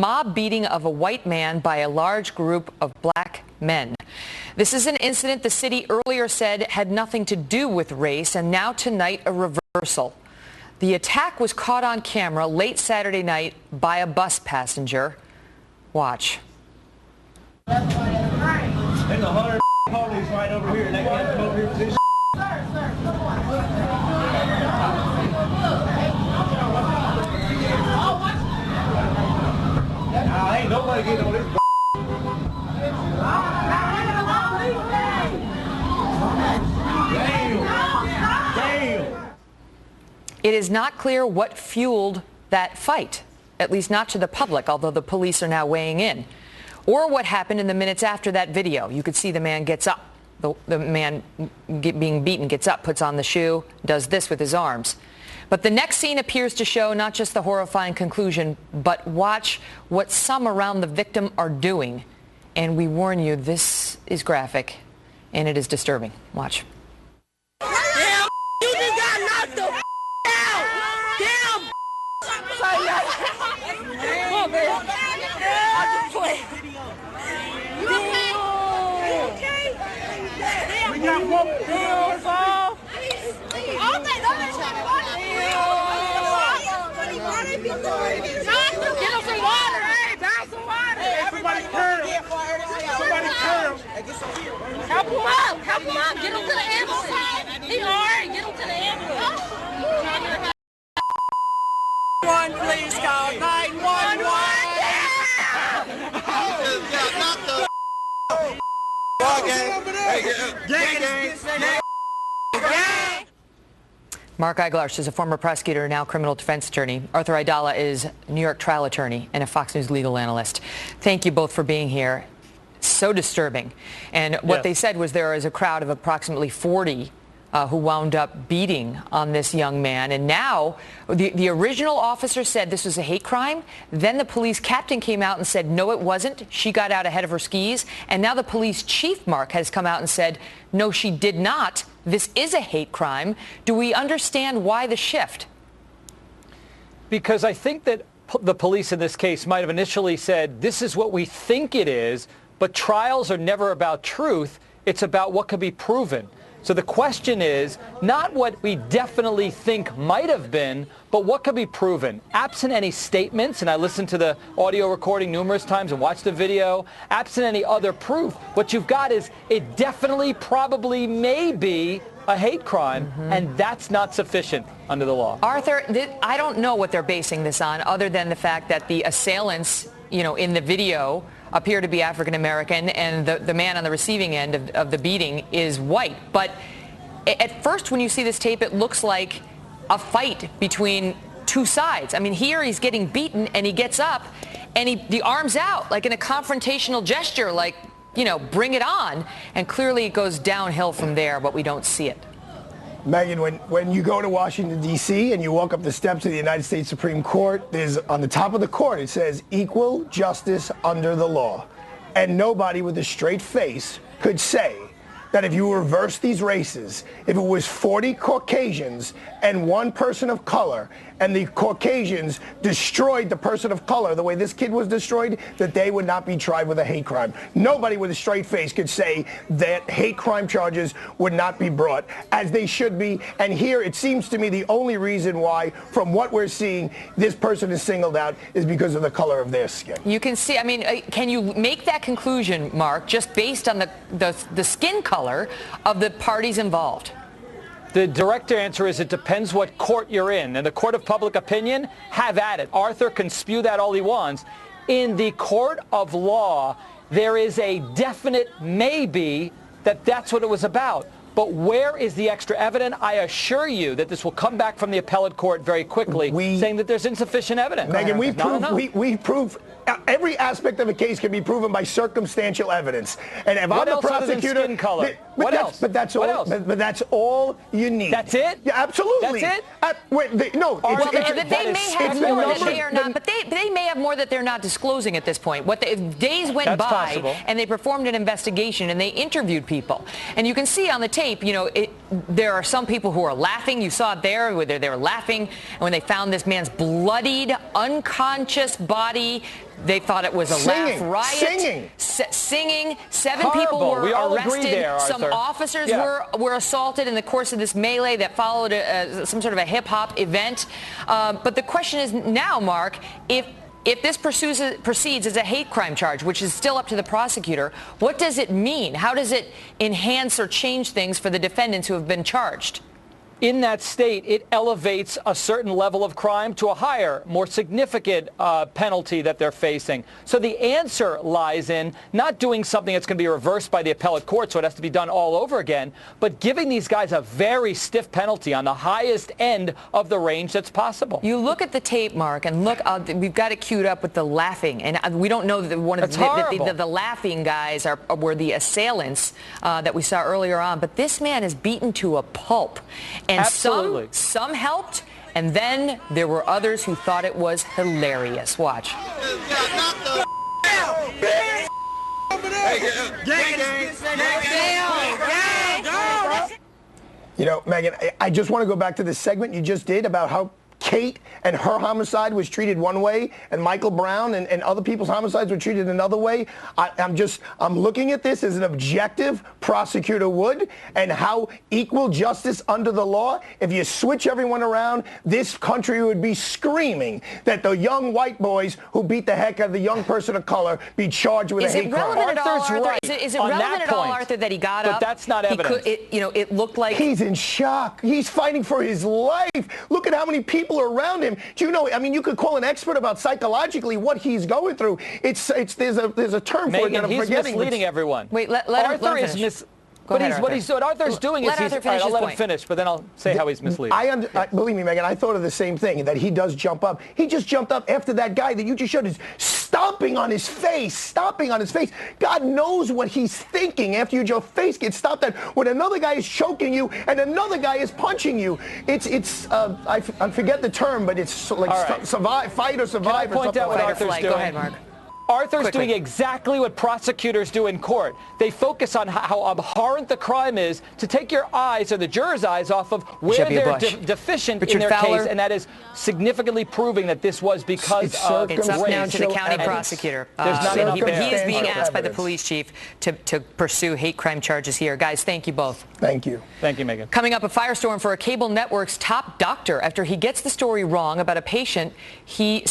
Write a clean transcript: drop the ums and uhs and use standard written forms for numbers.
mob beating of a white man by a large group of black men. This is an incident the city earlier said had nothing to do with race, and now tonight a reversal. The attack was caught on camera late Saturday night by a bus passenger. Watch. There's 100 police right over here, and they can't come over here for this. Sir, come on. Nah, ain't nobody getting on this. Damn. It is not clear what fueled that fight, at least not to the public, although the police are now weighing in, or what happened in the minutes after that video. You could see the man gets up. The man being beaten gets up, puts on the shoe, does this with his arms. But the next scene appears to show not just the horrifying conclusion, but watch what some around the victim are doing. And we warn you, this is graphic and it is disturbing. Watch. Damn, you just got knocked the out. Damn. Come on, man. I just played. We got one. Get him some water. Hey, bounce some water. Somebody curl. Somebody curl. Help him up. Help him up. Get him to the ambulance. He all right. Get him to the ambulance. One, please call 911. Mark Eiglarsh is a former prosecutor, now criminal defense attorney. Arthur Aidala is New York trial attorney and a Fox News legal analyst. Thank you both for being here. So disturbing. And what they said was there is a crowd of approximately 40 who wound up beating on this young man. And now the original officer said this was a hate crime. Then the police captain came out and said, no, it wasn't. She got out ahead of her skis. And now the police chief, Mark, has come out and said, no, she did not. This is a hate crime. Do we understand why the shift? Because I think that the police in this case might have initially said, this is what we think it is, but trials are never about truth. It's about what could be proven. So the question is not what we definitely think might have been, but what could be proven. Absent any statements, and I listened to the audio recording numerous times and watched the video, absent any other proof, what you've got is it definitely, probably, may be a hate crime, and that's not sufficient under the law. Arthur, I don't know what they're basing this on other than the fact that the assailants, in the video appear to be African American, and the man on the receiving end of the beating is white. But at first, when you see this tape, it looks like a fight between two sides. I mean, here he's getting beaten, and he gets up, and the arm's out, like in a confrontational gesture, like, bring it on. And clearly it goes downhill from there, but we don't see it. Megan, when you go to Washington, D.C., and you walk up the steps of the United States Supreme Court, there's on the top of the court, it says equal justice under the law. And nobody with a straight face could say that if you reverse these races, if it was 40 Caucasians and one person of color, and the Caucasians destroyed the person of color the way this kid was destroyed, that they would not be tried with a hate crime. Nobody with a straight face could say that hate crime charges would not be brought, as they should be. And here, it seems to me the only reason why, from what we're seeing, this person is singled out is because of the color of their skin. You can see, I mean, can you make that conclusion, Mark, just based on the skin color of the parties involved? The direct answer is it depends what court you're in. And the court of public opinion, have at it. Arthur can spew that all he wants. In the court of law, there is a definite maybe that that's what it was about. But where is the extra evidence? I assure you that this will come back from the appellate court very quickly, saying that there's insufficient evidence. Megan, we prove every aspect of a case can be proven by circumstantial evidence. And if I'm the prosecutor, skin color? What else? But that's all. But that's all you need. That's it? Yeah, absolutely. That's it? They may have more that they are not, but they may have more that they're not disclosing at this point. Days went by, and they performed an investigation, and they interviewed people. And you can see on the tape, there are some people who are laughing. You saw it there, where they were laughing, and when they found this man's bloodied, unconscious body They thought it was a laugh riot. Singing. Seven people Horrible. were We all arrested. agree there, Some Arthur. officers were assaulted in the course of this melee that followed some sort of a hip-hop event. But the question is now, Mark, if this proceeds as a hate crime charge, which is still up to the prosecutor, what does it mean? How does it enhance or change things for the defendants who have been charged? In that state, it elevates a certain level of crime to a higher, more significant penalty that they're facing. So the answer lies in not doing something that's going to be reversed by the appellate court, so it has to be done all over again, but giving these guys a very stiff penalty on the highest end of the range that's possible. You look at the tape, Mark, and look, we've got it queued up with the laughing, and we don't know that one of the laughing guys were the assailants that we saw earlier on, but this man is beaten to a pulp. And Absolutely. some helped, and then there were others who thought it was hilarious. Watch. You know, Megan, I just want to go back to the segment you just did about how Kate and her homicide was treated one way, and Michael Brown and other people's homicides were treated another way. I'm looking at this as an objective prosecutor would, and how equal justice under the law. If you switch everyone around, this country would be screaming that the young white boys who beat the heck out of the young person of color be charged with a hate crime. Is it relevant at all, Arthur, that he got up? But that's not evidence. It looked like he's in shock. He's fighting for his life. Look at how many people are around him. Do you know? I mean, you could call an expert about psychologically what he's going through. There's a term for it that I'm he's forgetting. Misleading everyone. Wait, let Arthur him is finish. What Arthur's doing is I'll let him finish, but then I'll say how he's misleading. Believe me, Megan, I thought of the same thing, that he does jump up. He just jumped up after that guy that you just showed is stomping on his face. God knows what he's thinking after your face gets stomped at. When another guy is choking you and another guy is punching you, I forget the term, but it's like fight or survive. Can I point out what Arthur's doing? Go ahead, Mark. Arthur's doing exactly what prosecutors do in court. They focus on how abhorrent the crime is to take your eyes or the jurors' eyes off of where they're deficient in their case, and that is significantly proving that this was because of It's up now to the county prosecutor. But he is being asked by the police chief to pursue hate crime charges here. Guys, thank you both. Thank you. Thank you, Megan. Coming up, a firestorm for a cable network's top doctor after he gets the story wrong about a patient he